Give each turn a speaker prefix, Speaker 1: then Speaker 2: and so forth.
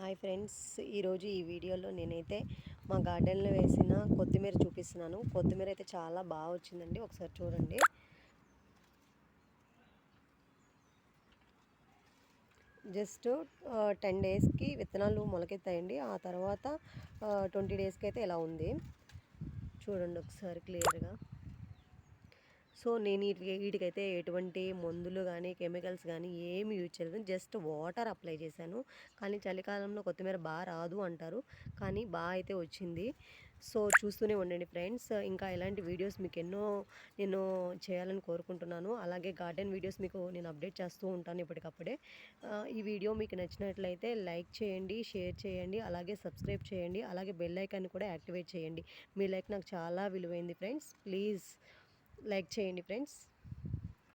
Speaker 1: Hi friends, ఈరోజు ఈ వీడియోలో నేనైతే మా గార్డెన్లో వేసిన కొత్తిమీర చూపిస్తున్నాను. కొత్తిమీర అయితే చాలా బాగా వచ్చిందండి. ఒకసారి చూడండి. జస్ట్ 10 డేస్కి విత్తనాలు మొలకెత్తాయండి. ఆ తర్వాత 20 డేస్కి అయితే ఇలా ఉంది. చూడండి ఒకసారి క్లియర్గా. సో నేను వీటికైతే ఎటువంటి మందులు కానీ కెమికల్స్ కానీ ఏమి యూజ్ చేయలేదు. జస్ట్ వాటర్ అప్లై చేశాను. కానీ చలికాలంలో కొత్తిమీర బాగా రాదు అంటారు, కానీ బాగా అయితే వచ్చింది. సో చూస్తూనే ఉండండి ఫ్రెండ్స్. ఇంకా ఇలాంటి వీడియోస్ మీకు ఎన్నో నేను చేయాలని కోరుకుంటున్నాను. అలాగే గార్డెన్ వీడియోస్ మీకు నేను అప్డేట్ చేస్తూ ఉంటాను ఎప్పటికప్పుడే. ఈ వీడియో మీకు నచ్చినట్లయితే లైక్ చేయండి, షేర్ చేయండి, అలాగే సబ్స్క్రైబ్ చేయండి, అలాగే బెల్ ఐకాన్ కూడా యాక్టివేట్ చేయండి. మీ లైక్ నాకు చాలా విలువైంది ఫ్రెండ్స్. ప్లీజ్ లైక్ చేయండి ఫ్రెండ్స్.